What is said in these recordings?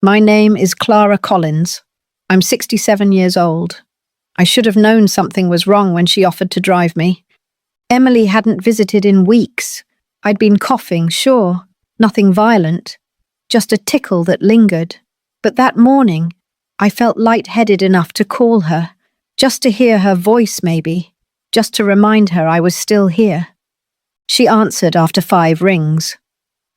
My name is Clara Collins. I'm 67 years old. I should have known something was wrong when she offered to drive me. Emily hadn't visited in weeks. I'd been coughing, sure, nothing violent, just a tickle that lingered. But that morning, I felt lightheaded enough to call her, just to hear her voice maybe, just to remind her I was still here. She answered after 5 rings.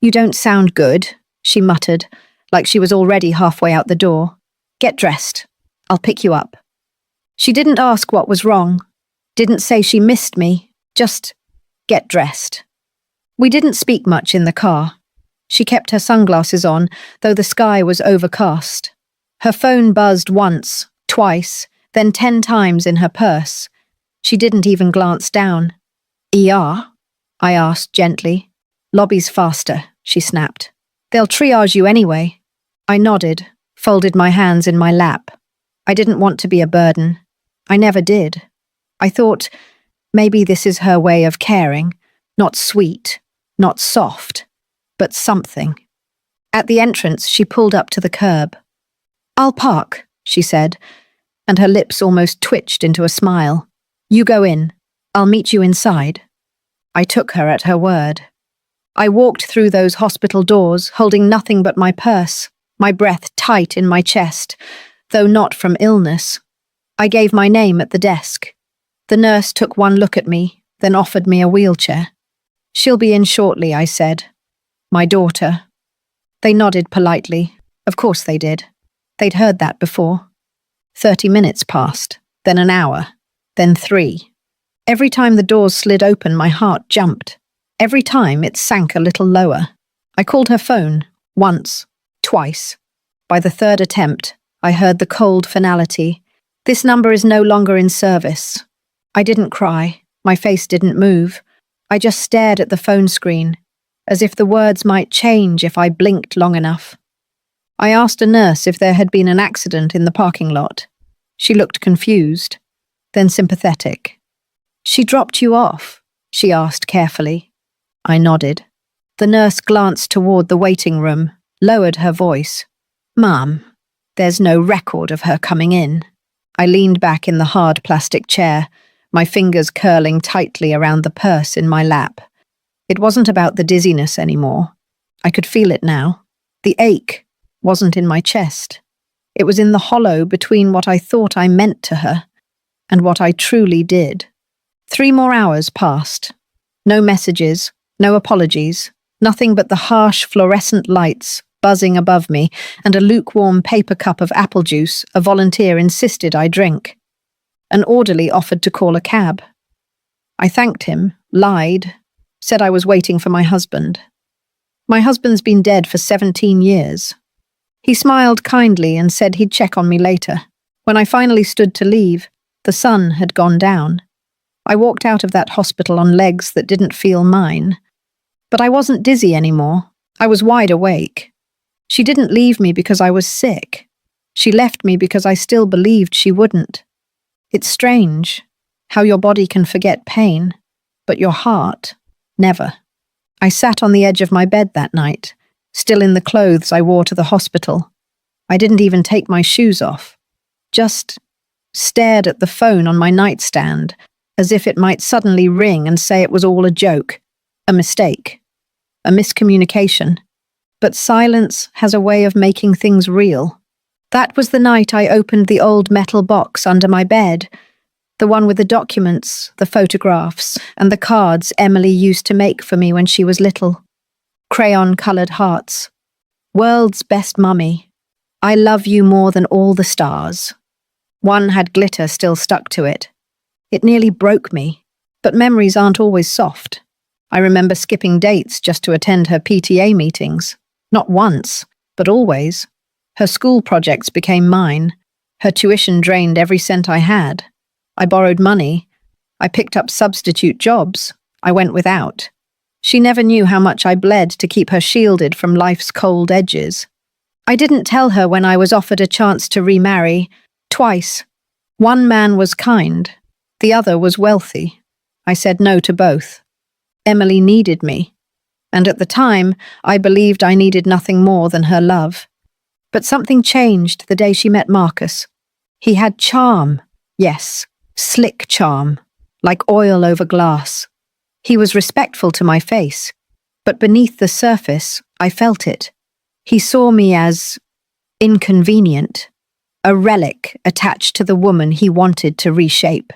"You don't sound good," she muttered, like she was already halfway out the door. "Get dressed. I'll pick you up." She didn't ask what was wrong, didn't say she missed me, just get dressed. We didn't speak much in the car. She kept her sunglasses on, though the sky was overcast. Her phone buzzed once, twice, then 10 times in her purse. She didn't even glance down. "ER?" I asked gently. "Lobby's faster," she snapped. "They'll triage you anyway." I nodded, folded my hands in my lap. I didn't want to be a burden. I never did. I thought, maybe this is her way of caring, not sweet, not soft, but something. At the entrance, she pulled up to the curb. "I'll park," she said, and her lips almost twitched into a smile. "You go in. I'll meet you inside." I took her at her word. I walked through those hospital doors, holding nothing but my purse, my breath tight in my chest, though not from illness. I gave my name at the desk. The nurse took one look at me, then offered me a wheelchair. "She'll be in shortly," I said. "My daughter." They nodded politely. Of course they did. They'd heard that before. 30 minutes passed, then an hour, then 3. Every time the doors slid open, my heart jumped. Every time it sank a little lower. I called her phone, once, twice. By the 3rd attempt, I heard the cold finality. "This number is no longer in service." I didn't cry. My face didn't move. I just stared at the phone screen, as if the words might change if I blinked long enough. I asked a nurse if there had been an accident in the parking lot. She looked confused, then sympathetic. "She dropped you off?" she asked carefully. I nodded. The nurse glanced toward the waiting room, lowered her voice. "Ma'am, there's no record of her coming in." I leaned back in the hard plastic chair, my fingers curling tightly around the purse in my lap. It wasn't about the dizziness anymore. I could feel it now. The ache wasn't in my chest. It was in the hollow between what I thought I meant to her and what I truly did. 3 more hours passed. No messages, no apologies, nothing but the harsh fluorescent lights buzzing above me and a lukewarm paper cup of apple juice a volunteer insisted I drink. An orderly offered to call a cab. I thanked him, lied, said I was waiting for my husband. My husband's been dead for 17 years. He smiled kindly and said he'd check on me later. When I finally stood to leave, the sun had gone down. I walked out of that hospital on legs that didn't feel mine. But I wasn't dizzy anymore. I was wide awake. She didn't leave me because I was sick. She left me because I still believed she wouldn't. It's strange how your body can forget pain, but your heart, never. I sat on the edge of my bed that night, still in the clothes I wore to the hospital. I didn't even take my shoes off. Just stared at the phone on my nightstand, as if it might suddenly ring and say it was all a joke, a mistake, a miscommunication. But silence has a way of making things real. That was the night I opened the old metal box under my bed, the one with the documents, the photographs, and the cards Emily used to make for me when she was little. Crayon-coloured hearts. "World's best mummy. I love you more than all the stars." One had glitter still stuck to it. It nearly broke me, but memories aren't always soft. I remember skipping dates just to attend her PTA meetings. Not once, but always. Her school projects became mine. Her tuition drained every cent I had. I borrowed money. I picked up substitute jobs. I went without. She never knew how much I bled to keep her shielded from life's cold edges. I didn't tell her when I was offered a chance to remarry. Twice. One man was kind. The other was wealthy. I said no to both. Emily needed me. And at the time, I believed I needed nothing more than her love. But something changed the day she met Marcus. He had charm, yes, slick charm, like oil over glass. He was respectful to my face, but beneath the surface, I felt it. He saw me as inconvenient, a relic attached to the woman he wanted to reshape.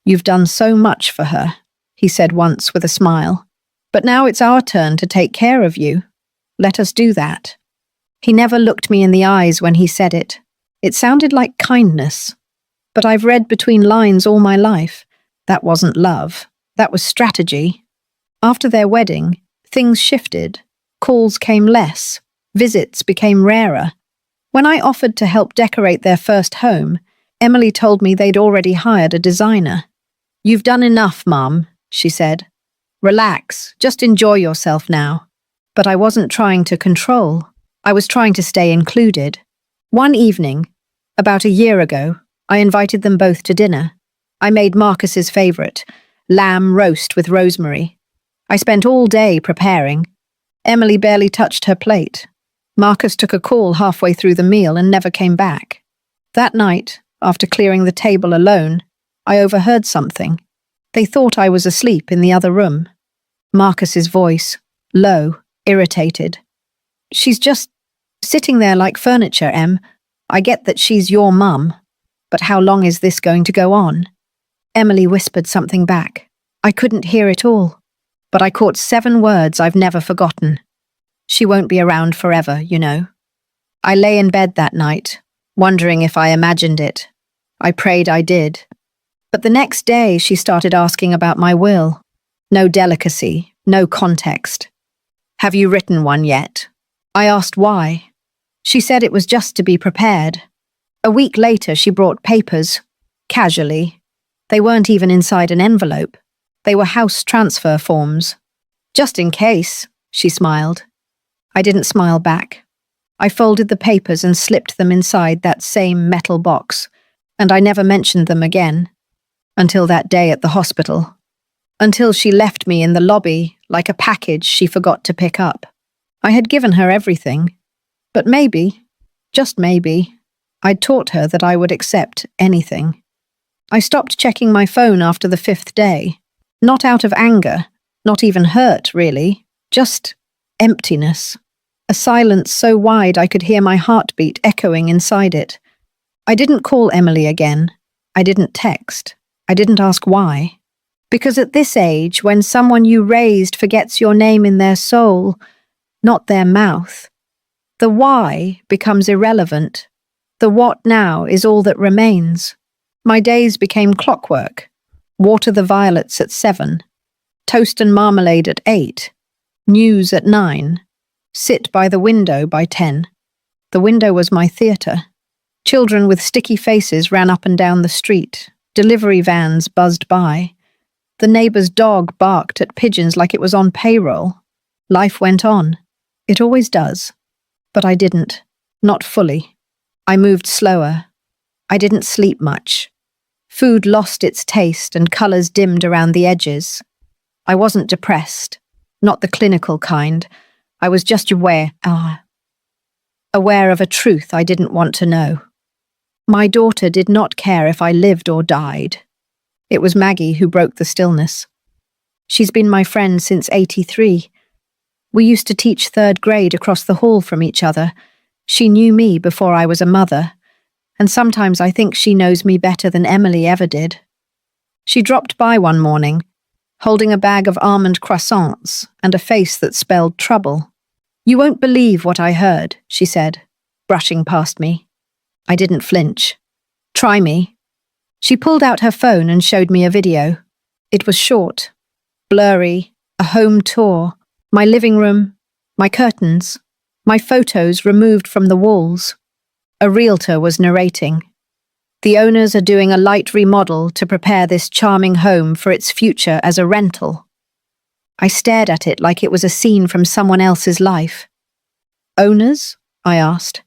"You've done so much for her," he said once with a smile. "But now it's our turn to take care of you. Let us do that." He never looked me in the eyes when he said it. It sounded like kindness. But I've read between lines all my life. That wasn't love. That was strategy. After their wedding, things shifted. Calls came less. Visits became rarer. When I offered to help decorate their first home, Emily told me they'd already hired a designer. "You've done enough, Mum," she said. "Relax, just enjoy yourself now." But I wasn't trying to control. I was trying to stay included. One evening, about a year ago, I invited them both to dinner. I made Marcus's favourite, lamb roast with rosemary. I spent all day preparing. Emily barely touched her plate. Marcus took a call halfway through the meal and never came back. That night, after clearing the table alone, I overheard something. They thought I was asleep in the other room. Marcus's voice, low, irritated. "She's just sitting there like furniture, Em. I get that she's your mum, but how long is this going to go on?" Emily whispered something back. I couldn't hear it all, but I caught 7 words I've never forgotten. "She won't be around forever, you know." I lay in bed that night, wondering if I imagined it. I prayed I did. But the next day she started asking about my will. No delicacy, no context. "Have you written one yet?" I asked why. She said it was just to be prepared. A week later she brought papers, casually. They weren't even inside an envelope. They were house transfer forms. "Just in case," she smiled. I didn't smile back. I folded the papers and slipped them inside that same metal box, and I never mentioned them again. Until that day at the hospital. Until she left me in the lobby like a package she forgot to pick up. I had given her everything. But maybe, just maybe, I'd taught her that I would accept anything. I stopped checking my phone after the 5th day. Not out of anger, not even hurt, really. Just emptiness. A silence so wide I could hear my heartbeat echoing inside it. I didn't call Emily again. I didn't text. I didn't ask why. Because at this age, when someone you raised forgets your name in their soul, not their mouth, the why becomes irrelevant. The what now is all that remains. My days became clockwork. Water the violets at 7. Toast and marmalade at 8. News at 9. Sit by the window by 10. The window was my theatre. Children with sticky faces ran up and down the street. Delivery vans buzzed by. The neighbour's dog barked at pigeons like it was on payroll. Life went on. It always does. But I didn't. Not fully. I moved slower. I didn't sleep much. Food lost its taste and colours dimmed around the edges. I wasn't depressed. Not the clinical kind. I was just aware of a truth I didn't want to know. My daughter did not care if I lived or died. It was Maggie who broke the stillness. She's been my friend since '83. We used to teach 3rd grade across the hall from each other. She knew me before I was a mother, and sometimes I think she knows me better than Emily ever did. She dropped by one morning, holding a bag of almond croissants and a face that spelled trouble. "You won't believe what I heard," she said, brushing past me. I didn't flinch. "Try me." She pulled out her phone and showed me a video. It was short, blurry, a home tour, my living room, my curtains, my photos removed from the walls. A realtor was narrating. "The owners are doing a light remodel to prepare this charming home for its future as a rental." I stared at it like it was a scene from someone else's life. "Owners?" I asked.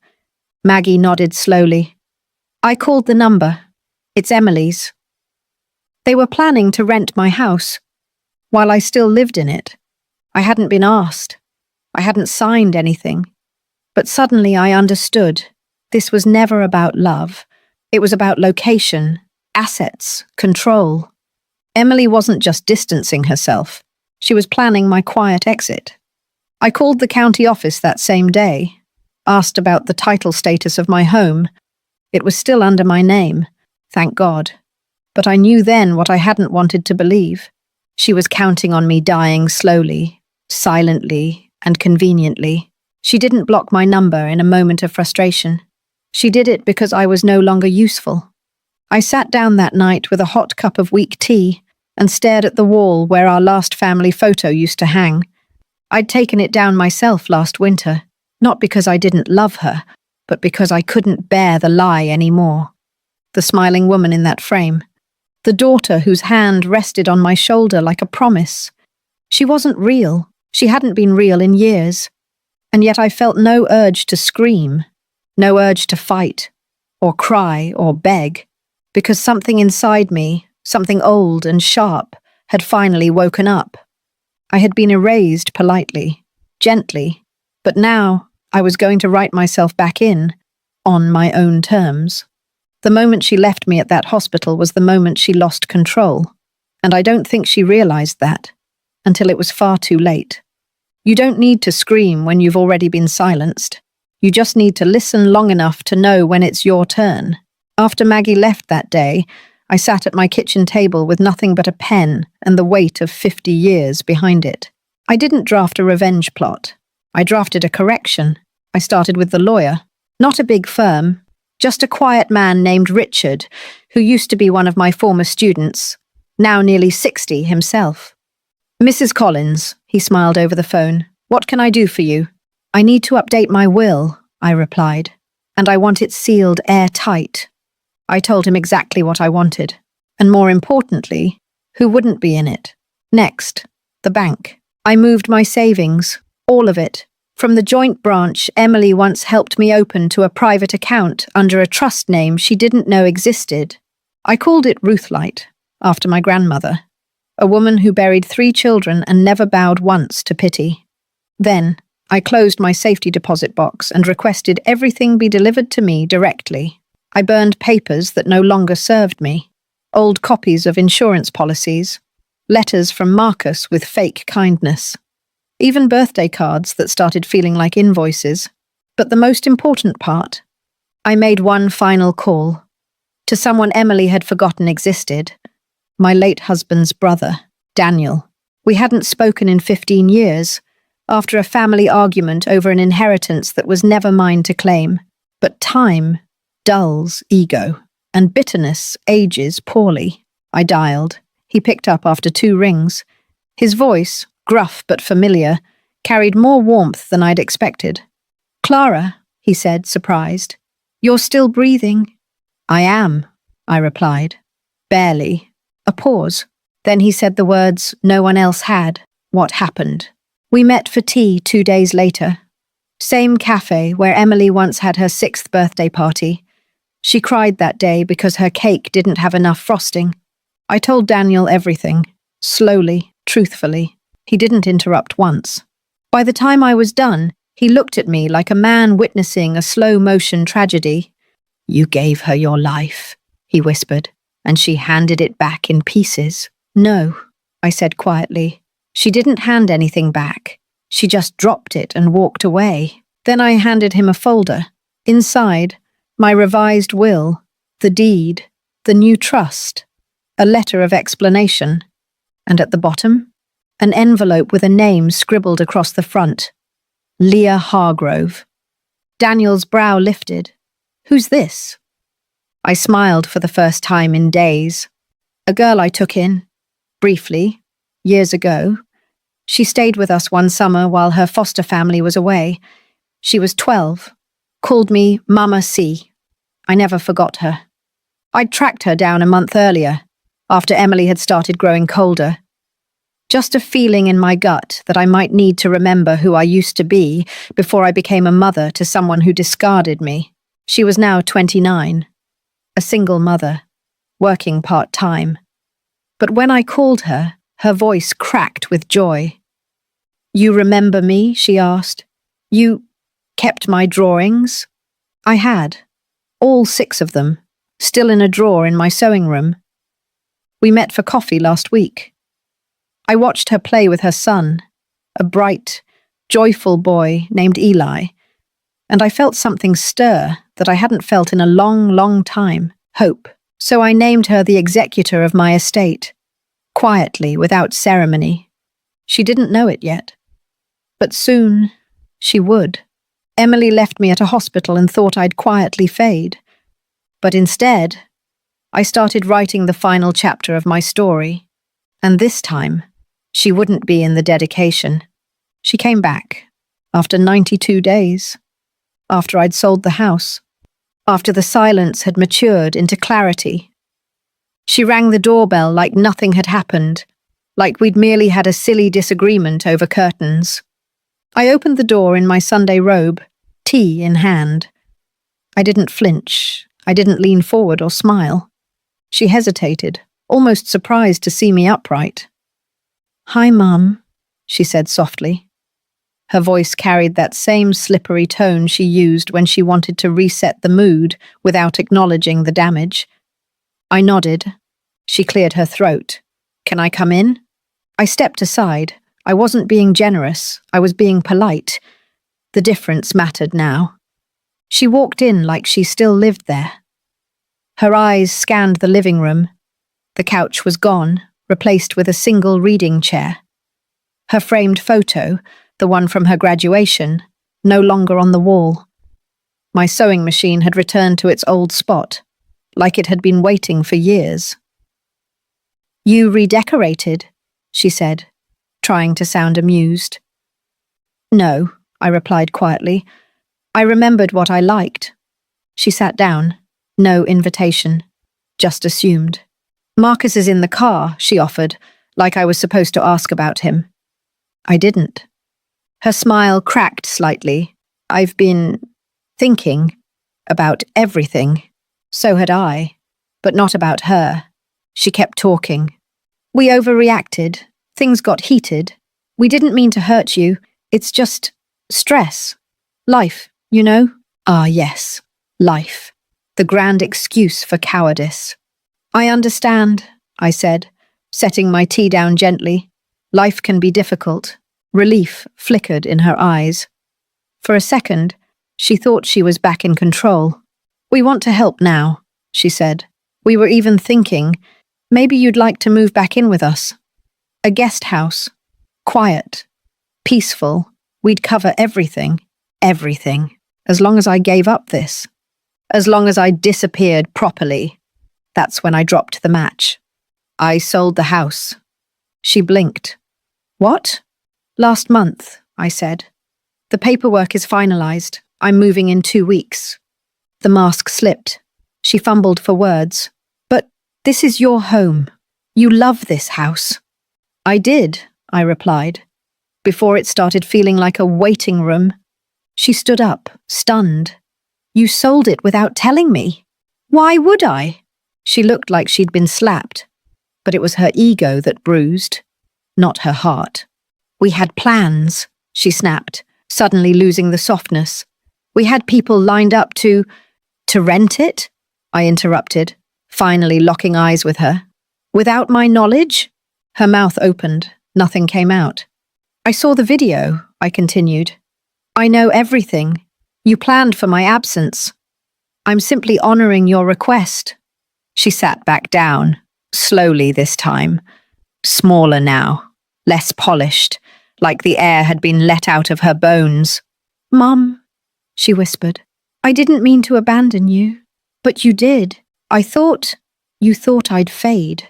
Maggie nodded slowly. I called the number. "It's Emily's." They were planning to rent my house, while I still lived in it. I hadn't been asked. I hadn't signed anything. But suddenly I understood. This was never about love. It was about location, assets, control. Emily wasn't just distancing herself. She was planning my quiet exit. I called the county office that same day, asked about the title status of my home. It was still under my name, thank God. But I knew then what I hadn't wanted to believe. She was counting on me dying slowly, silently, and conveniently. She didn't block my number in a moment of frustration. She did it because I was no longer useful. I sat down that night with a hot cup of weak tea and stared at the wall where our last family photo used to hang. I'd taken it down myself last winter, not because I didn't love her, but because I couldn't bear the lie anymore. The smiling woman in that frame. The daughter whose hand rested on my shoulder like a promise. She wasn't real. She hadn't been real in years. And yet I felt no urge to scream, no urge to fight, or cry, or beg, because something inside me, something old and sharp, had finally woken up. I had been erased politely, gently, but now I was going to write myself back in, on my own terms. The moment she left me at that hospital was the moment she lost control, and I don't think she realized that, until it was far too late. You don't need to scream when you've already been silenced. You just need to listen long enough to know when it's your turn. After Maggie left that day, I sat at my kitchen table with nothing but a pen and the weight of 50 years behind it. I didn't draft a revenge plot. I drafted a correction. I started with the lawyer. Not a big firm, just a quiet man named Richard, who used to be one of my former students, now nearly 60 himself. "Mrs. Collins," he smiled over the phone, "what can I do for you?" "I need to update my will," I replied, "and I want it sealed airtight." I told him exactly what I wanted, and more importantly, who wouldn't be in it. Next, the bank. I moved my savings, all of it, from the joint branch Emily once helped me open to a private account under a trust name she didn't know existed. I called it Ruthlight, after my grandmother, a woman who buried 3 children and never bowed once to pity. Then, I closed my safety deposit box and requested everything be delivered to me directly. I burned papers that no longer served me, old copies of insurance policies, letters from Marcus with fake kindness, even birthday cards that started feeling like invoices. But the most important part, I made one final call, to someone Emily had forgotten existed, my late husband's brother, Daniel. We hadn't spoken in 15 years, after a family argument over an inheritance that was never mine to claim. But time dulls ego, and bitterness ages poorly. I dialed. He picked up after 2 rings. His voice, gruff but familiar, carried more warmth than I'd expected. "Clara," he said, surprised. "You're still breathing?" "I am," I replied. Barely. A pause. Then he said the words no one else had. What happened? We met for tea 2 days later. Same cafe where Emily once had her 6th birthday party. She cried that day because her cake didn't have enough frosting. I told Daniel everything, slowly, truthfully. He didn't interrupt once. By the time I was done, he looked at me like a man witnessing a slow-motion tragedy. "You gave her your life," he whispered, "and she handed it back in pieces." "No," I said quietly. "She didn't hand anything back. She just dropped it and walked away." Then I handed him a folder. Inside, my revised will, the deed, the new trust, a letter of explanation, and at the bottom, an envelope with a name scribbled across the front. Leah Hargrove. Daniel's brow lifted. "Who's this?" I smiled for the first time in days. A girl I took in, briefly, years ago. She stayed with us one summer while her foster family was away. She was 12, called me Mama C. I never forgot her. I'd tracked her down a month earlier, after Emily had started growing colder. Just a feeling in my gut that I might need to remember who I used to be before I became a mother to someone who discarded me. She was now 29, a single mother, working part-time. But when I called her, her voice cracked with joy. "You remember me?" she asked. kept my drawings. I had. All 6 of them, still in a drawer in my sewing room. We met for coffee last week. I watched her play with her son, a bright, joyful boy named Eli, and I felt something stir that I hadn't felt in a long, long time, hope. So I named her the executor of my estate, quietly, without ceremony. She didn't know it yet. But soon, she would. Emily left me at a hospital and thought I'd quietly fade. But instead, I started writing the final chapter of my story. And this time, she wouldn't be in the dedication. She came back, after 92 days, after I'd sold the house, after the silence had matured into clarity. She rang the doorbell like nothing had happened, like we'd merely had a silly disagreement over curtains. I opened the door in my Sunday robe, tea in hand. I didn't flinch. I didn't lean forward or smile. She hesitated, almost surprised to see me upright. "Hi, Mum," she said softly. Her voice carried that same slippery tone she used when she wanted to reset the mood without acknowledging the damage. I nodded. She cleared her throat. "Can I come in?" I stepped aside. I wasn't being generous. I was being polite. The difference mattered now. She walked in like she still lived there. Her eyes scanned the living room. The couch was gone, replaced with a single reading chair. Her framed photo, the one from her graduation, no longer on the wall. My sewing machine had returned to its old spot, like it had been waiting for years. "You redecorated," she said, trying to sound amused. "No," I replied quietly. "I remembered what I liked." She sat down. No invitation. Just assumed. "Marcus is in the car," she offered, like I was supposed to ask about him. I didn't. Her smile cracked slightly. "I've been thinking about everything." So had I, but not about her. She kept talking. "We overreacted. Things got heated. We didn't mean to hurt you. It's just stress. Life, you know?" Ah, yes, life. The grand excuse for cowardice. "I understand," I said, setting my tea down gently. "Life can be difficult." Relief flickered in her eyes. For a second, she thought she was back in control. "We want to help now," she said. "We were even thinking, maybe you'd like to move back in with us. A guest house. Quiet. Peaceful. We'd cover everything. Everything. As long as I gave up this. As long as I disappeared properly." That's when I dropped the match. "I sold the house." She blinked. "What?" "Last month," I said. "The paperwork is finalized. I'm moving in 2 weeks." The mask slipped. She fumbled for words. "But this is your home. You love this house." "I did," I replied, before it started feeling like a waiting room. She stood up, stunned. "You sold it without telling me." "Why would I?" She looked like she'd been slapped, but it was her ego that bruised, not her heart. "We had plans," she snapped, suddenly losing the softness. "We had people lined up to rent it?" I interrupted, finally locking eyes with her. "Without my knowledge?" Her mouth opened. Nothing came out. "I saw the video," I continued. "I know everything. You planned for my absence. I'm simply honoring your request." She sat back down, slowly this time. Smaller now, less polished, like the air had been let out of her bones. "Mum," she whispered, "I didn't mean to abandon you, but you did. You thought I'd fade."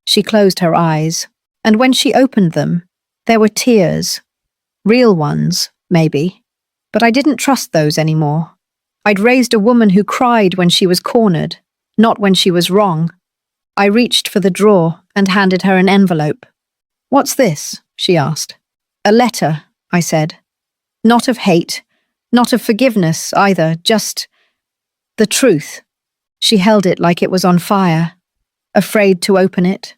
She closed her eyes, and when she opened them, there were tears. Real ones, maybe, but I didn't trust those anymore. I'd raised a woman who cried when she was cornered, not when she was wrong. I reached for the drawer and handed her an envelope. "What's this?" she asked. "A letter," I said. "Not of hate, not of forgiveness either, just the truth." She held it like it was on fire, afraid to open it,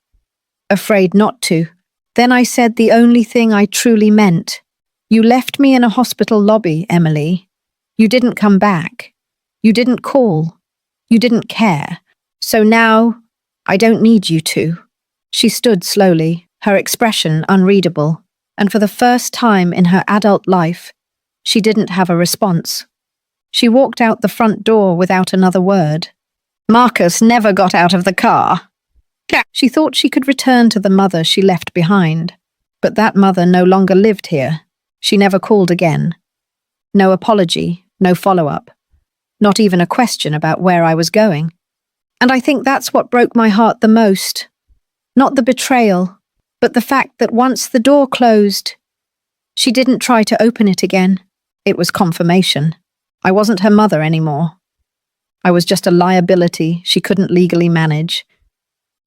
afraid not to. Then I said the only thing I truly meant. "You left me in a hospital lobby, Emily, You didn't come back. You didn't call. You didn't care. So now, I don't need you to." She stood slowly, her expression unreadable, and for the first time in her adult life, she didn't have a response. She walked out the front door without another word. Marcus never got out of the car. She thought she could return to the mother she left behind, but that mother no longer lived here. She never called again. No apology, no follow-up, not even a question about where I was going. And I think that's what broke my heart the most. Not the betrayal, but the fact that once the door closed, she didn't try to open it again. It was confirmation. I wasn't her mother anymore. I was just a liability she couldn't legally manage.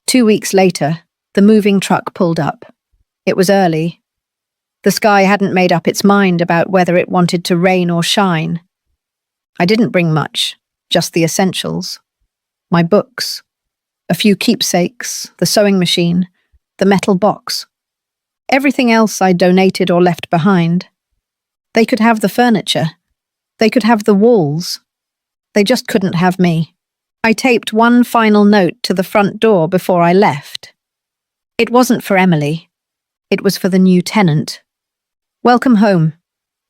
2 weeks later, the moving truck pulled up. It was early. The sky hadn't made up its mind about whether it wanted to rain or shine. I didn't bring much, just the essentials. My books, a few keepsakes, the sewing machine, the metal box. Everything else I donated or left behind. They could have the furniture. They could have the walls. They just couldn't have me. I taped one final note to the front door before I left. It wasn't for Emily. It was for the new tenant. "Welcome home.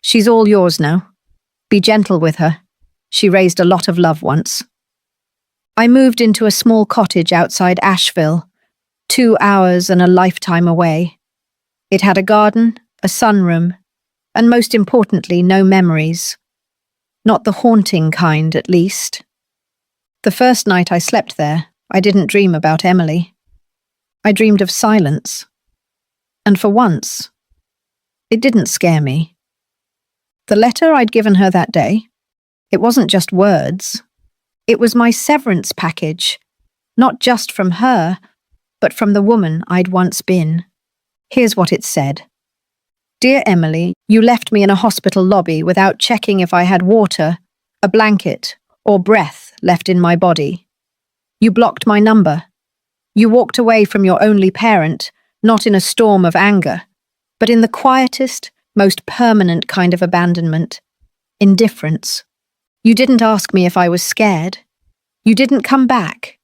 She's all yours now. Be gentle with her. She raised a lot of love once." I moved into a small cottage outside Asheville, 2 hours and a lifetime away. It had a garden, a sunroom, and most importantly, no memories. Not the haunting kind, at least. The first night I slept there, I didn't dream about Emily. I dreamed of silence. And for once, it didn't scare me. The letter I'd given her that day, it wasn't just words. It was my severance package, not just from her, but from the woman I'd once been. Here's what it said. "Dear Emily, you left me in a hospital lobby without checking if I had water, a blanket, or breath left in my body. You blocked my number. You walked away from your only parent, not in a storm of anger, but in the quietest, most permanent kind of abandonment, indifference. You didn't ask me if I was scared. You didn't come back.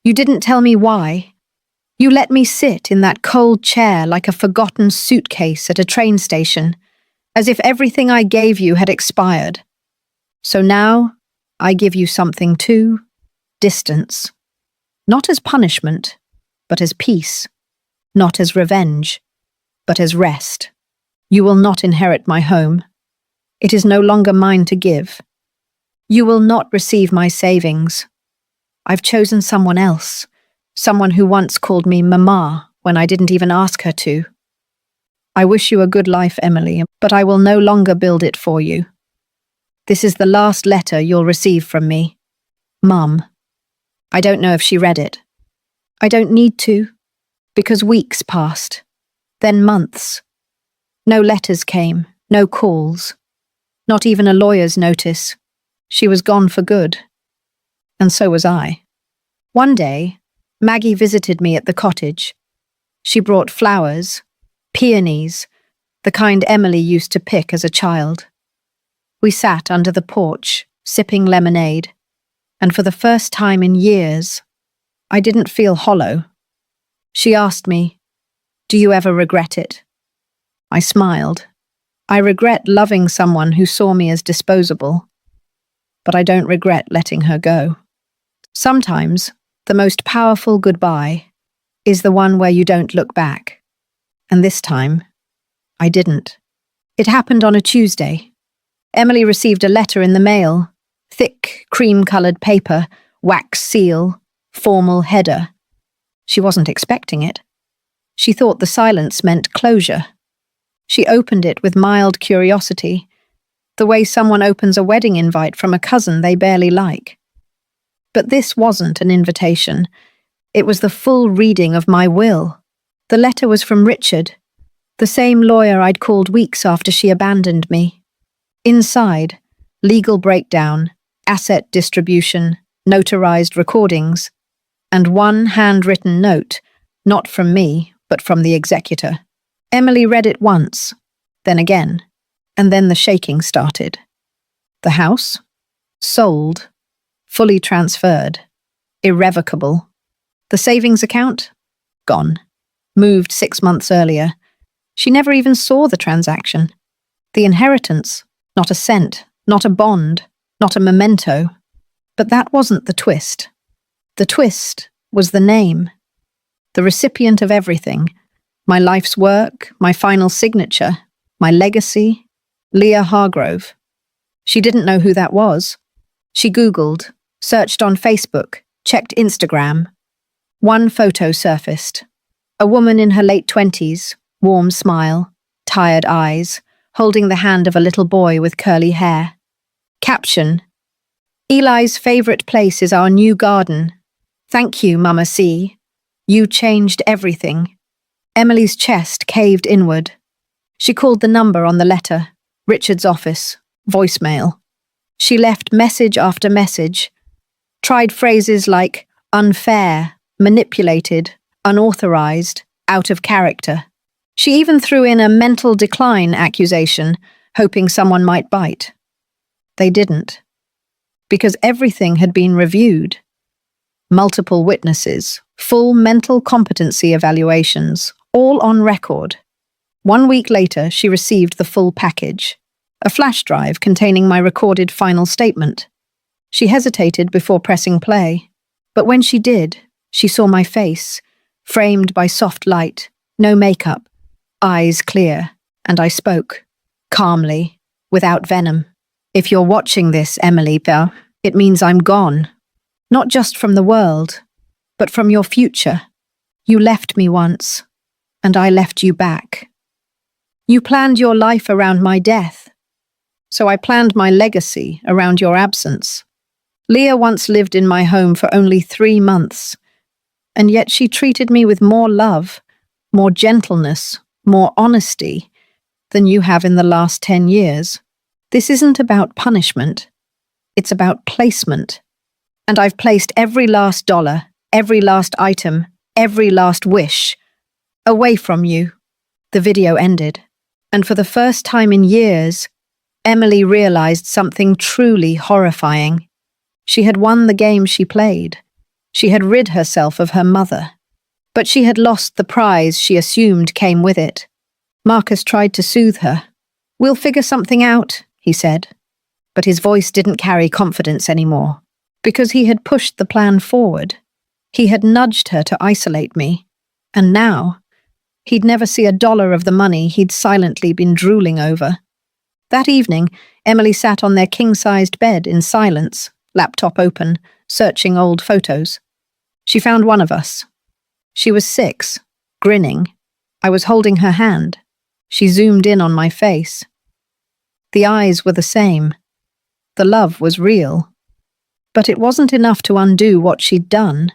You didn't tell me why. You let me sit in that cold chair like a forgotten suitcase at a train station, as if everything I gave you had expired. So now, I give you something too, distance. Not as punishment, but as peace. Not as revenge, but as rest. You will not inherit my home. It is no longer mine to give. You will not receive my savings. I've chosen someone else, someone who once called me Mama when I didn't even ask her to. I wish you a good life, Emily, but I will no longer build it for you. This is the last letter you'll receive from me. Mum." I don't know if she read it. I don't need to, because weeks passed, then months. No letters came, no calls, not even a lawyer's notice. She was gone for good. And so was I. One day, Maggie visited me at the cottage. She brought flowers, peonies, the kind Emily used to pick as a child. We sat under the porch, sipping lemonade, and for the first time in years, I didn't feel hollow. She asked me, "Do you ever regret it?" I smiled. I regret loving someone who saw me as disposable, but I don't regret letting her go. Sometimes, the most powerful goodbye is the one where you don't look back. And this time, I didn't. It happened on a Tuesday. Emily received a letter in the mail. Thick, cream-coloured paper, wax seal, formal header. She wasn't expecting it. She thought the silence meant closure. She opened it with mild curiosity, the way someone opens a wedding invite from a cousin they barely like. But this wasn't an invitation. It was the full reading of my will. The letter was from Richard, the same lawyer I'd called weeks after she abandoned me. Inside, legal breakdown, asset distribution, notarized recordings, and one handwritten note, not from me, but from the executor. Emily read it once, then again, and then the shaking started. The house? Sold. Fully transferred. Irrevocable. The savings account? Gone. Moved 6 months earlier. She never even saw the transaction. The inheritance? Not a cent, not a bond, not a memento. But that wasn't the twist. The twist was the name. The recipient of everything. My life's work, my final signature, my legacy. Leah Hargrove. She didn't know who that was. She Googled, searched on Facebook, checked Instagram. One photo surfaced. A woman in her late 20s, warm smile, tired eyes, holding the hand of a little boy with curly hair. Caption: Eli's favourite place is our new garden. Thank you, Mama C. You changed everything. Emily's chest caved inward. She called the number on the letter. Richard's office. Voicemail. She left message after message. Tried phrases like unfair, manipulated, unauthorized, out of character. She even threw in a mental decline accusation, hoping someone might bite. They didn't. Because everything had been reviewed. Multiple witnesses, full mental competency evaluations, all on record. 1 week later, she received the full package. A flash drive containing my recorded final statement. She hesitated before pressing play. But when she did, she saw my face, framed by soft light, no makeup, eyes clear, and I spoke, calmly, without venom. If you're watching this, Emily, it means I'm gone. Not just from the world, but from your future. You left me once, and I left you back. You planned your life around my death. So I planned my legacy around your absence. Leah once lived in my home for only 3 months, and yet she treated me with more love, more gentleness, more honesty than you have in the last 10 years. This isn't about punishment. It's about placement. And I've placed every last dollar, every last item, every last wish away from you. The video ended. And for the first time in years, Emily realized something truly horrifying. She had won the game she played. She had rid herself of her mother. But she had lost the prize she assumed came with it. Marcus tried to soothe her. We'll figure something out, he said. But his voice didn't carry confidence anymore, because he had pushed the plan forward. He had nudged her to isolate me. And now, he'd never see $1 of the money he'd silently been drooling over. That evening, Emily sat on their king-sized bed in silence, laptop open, searching old photos. She found one of us. She was 6, grinning. I was holding her hand. She zoomed in on my face. The eyes were the same. The love was real. But it wasn't enough to undo what she'd done.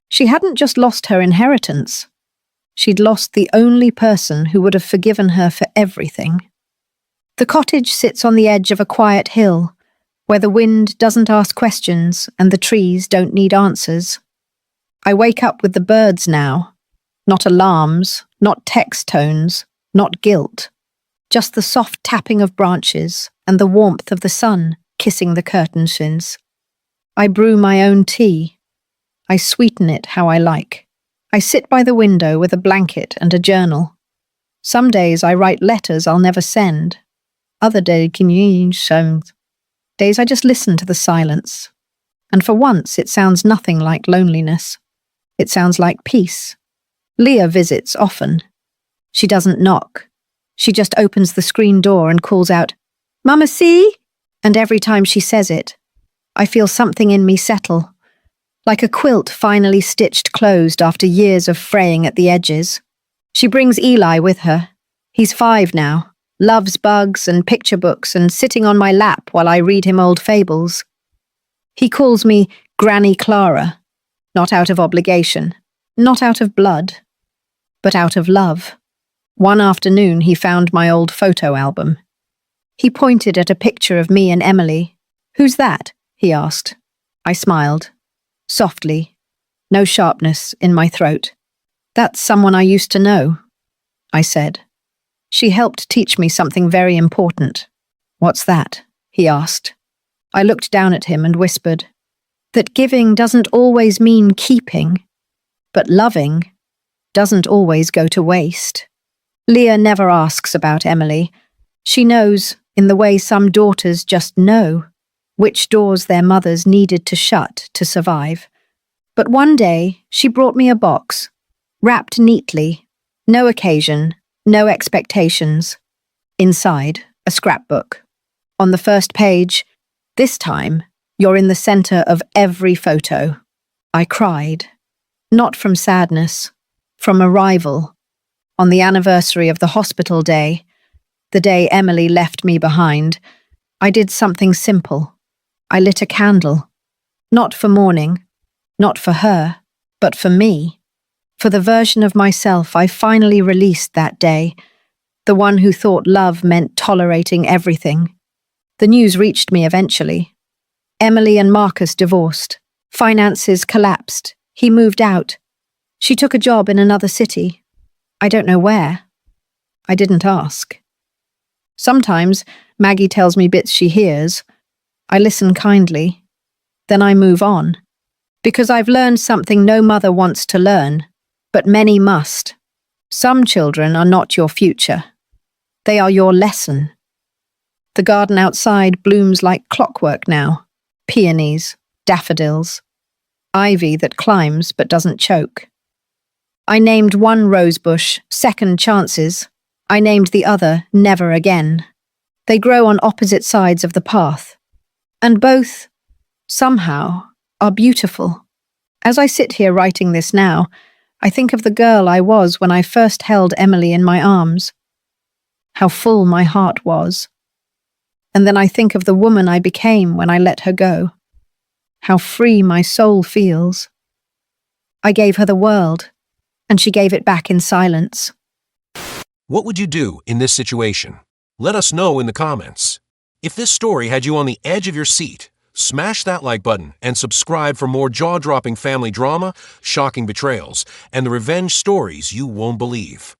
She hadn't just lost her inheritance. She'd lost the only person who would have forgiven her for everything. The cottage sits on the edge of a quiet hill, where the wind doesn't ask questions and the trees don't need answers. I wake up with the birds now. Not alarms, not text tones, not guilt. Just the soft tapping of branches and the warmth of the sun kissing the curtains. I brew my own tea. I sweeten it how I like. I sit by the window with a blanket and a journal. Some days I write letters I'll never send. Other days I just listen to the silence. And for once it sounds nothing like loneliness. It sounds like peace. Leah visits often. She doesn't knock. She just opens the screen door and calls out, "Mama C?" And every time she says it, I feel something in me settle, like a quilt finally stitched closed after years of fraying at the edges. She brings Eli with her. He's 5 now. Loves bugs and picture books and sitting on my lap while I read him old fables. He calls me Granny Clara, not out of obligation, not out of blood, but out of love. One afternoon he found my old photo album. He pointed at a picture of me and Emily. "Who's that?" he asked. I smiled, softly, no sharpness in my throat. "That's someone I used to know," I said. "She helped teach me something very important." "What's that?" he asked. I looked down at him and whispered, that giving doesn't always mean keeping, but loving doesn't always go to waste. Leah never asks about Emily. She knows, in the way some daughters just know, which doors their mothers needed to shut to survive. But one day, she brought me a box, wrapped neatly, no occasion, no expectations. Inside, a scrapbook. On the first page, this time, you're in the center of every photo. I cried. Not from sadness, from arrival. On the anniversary of the hospital day, the day Emily left me behind, I did something simple. I lit a candle. Not for mourning, not for her, but for me. For the version of myself I finally released that day, the one who thought love meant tolerating everything. The news reached me eventually. Emily and Marcus divorced. Finances collapsed. He moved out. She took a job in another city. I don't know where. I didn't ask. Sometimes Maggie tells me bits she hears. I listen kindly. Then I move on. Because I've learned something no mother wants to learn, but many must. Some children are not your future. They are your lesson. The garden outside blooms like clockwork now. Peonies, daffodils, ivy that climbs but doesn't choke. I named one rosebush Second Chances. I named the other Never Again. They grow on opposite sides of the path. And both, somehow, are beautiful. As I sit here writing this now, I think of the girl I was when I first held Emily in my arms. How full my heart was. And then I think of the woman I became when I let her go. How free my soul feels. I gave her the world, and she gave it back in silence. What would you do in this situation? Let us know in the comments. If this story had you on the edge of your seat, smash that like button and subscribe for more jaw-dropping family drama, shocking betrayals, and the revenge stories you won't believe.